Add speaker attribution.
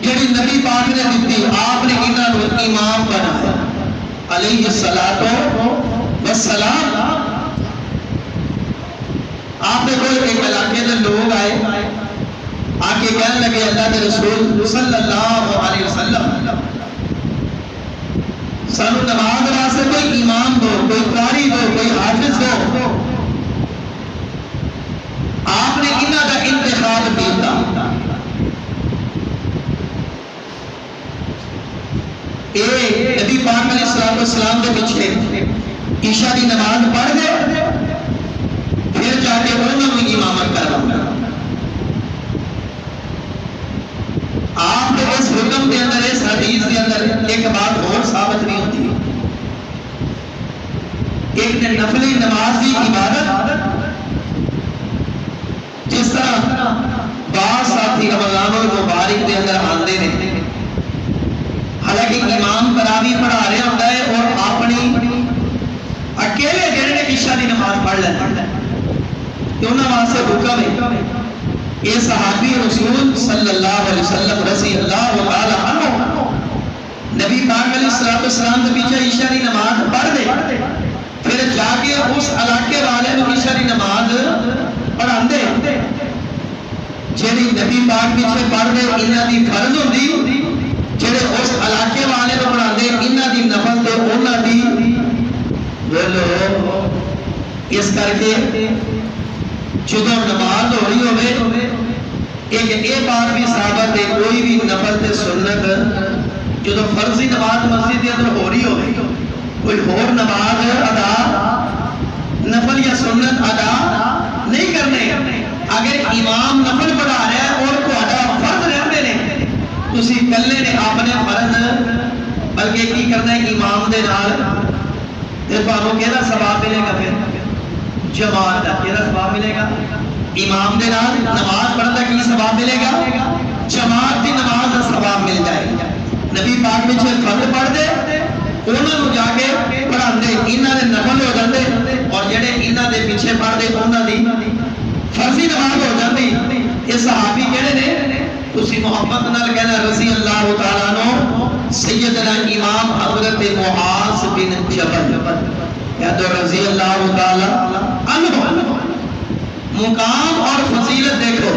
Speaker 1: جڑی نبی پاک نے دیتی آپ نے انہوں امام بنایا علیہ الصلوۃ والسلام. آپ نے کوئی ایک علاقے میں لوگ آئے آ کے کہنے لگے اللہ کے رسول صلی اللہ علیہ وسلم سانو نماز واسطے کوئی امام دو، کوئی قاری دو، کوئی حافظ دو. آپ نے انہوں کا انتخاب کیا. نبی پاک علیہ السلام کے پیچھے عشاء کی نماز پڑھ گئے پھر جا کے انہوں نے امامت کروایا. آپ نے اس حکم کے اندر اس حدیث کے اندر ایک بات اور ثابت نہیں ہوتی. ایک نے نفلی نماز کی عبادت جس طرح بعض ساتھی رمضان المبارک کے اندر آندے نے حالانکہ امام تراویح پڑھا رہے ہوتا ہے اور اپنی اکیلے جڑے نے عشاء کی نماز پڑھ لینا کہ انہوں واسطے حکم ہے. یہ صحابی رسول صلی اللہ علیہ وسلم رضی اللہ تعالی عنہ نبی پاک علیہ السلام کے پیچھے عشاء کی نماز پڑھ دے پھر جا کے اس علاقے والے کو عشاء کی نماز پڑھان دے. جیڑی نبی پاک پیچھے پڑھ دے انہاں دی فرض ہوندی، جڑے اس علاقے والے کو پڑھان دے انہاں دی نفل تے انہاں دی بولو. اس کر کے جدو نماز ہو رہی ہوئے ایک یہ بات بھی ثابت ہے کوئی بھی نفل تے سنت جدو فرضی نماز مسجد کے اندر ہو رہی ہوئے کوئی اور نماز ادا نفل یا سنت ادا نہیں کرنے. اگر امام نفل پڑھا رہا ہے اور تہاڈا فرض رہندے نے تسی کلے نے اپنے فرض بلکہ کی کرنا ہے امام دے نال تے تانوں کیڑا ثواب ملے گا؟ پھر جماعت کا کیڑا ثواب ملے گا؟ امام دے نال نماز پڑھن دا کی ثواب ملے گا؟ جماعت دی نماز دا ثواب مل جائے گا. نبی پاک پیچھے فرض پڑھ دے انہوں نے جا کے پڑھان دے انہاں دے نفل ہو جاندے اور جڑے انہاں دے پیچھے پڑھ دے انہاں دی فرضی نماز ہو جاندی. یہ صحابی کہڑے نے؟ تسی محبت نال کہنا رضی اللہ تعالیٰ عنہ سیدنا امام حضرت معاذ بن جبل یا تو رضی اللہ تعالیٰ عنہ. مقام اور فضیلت دیکھو.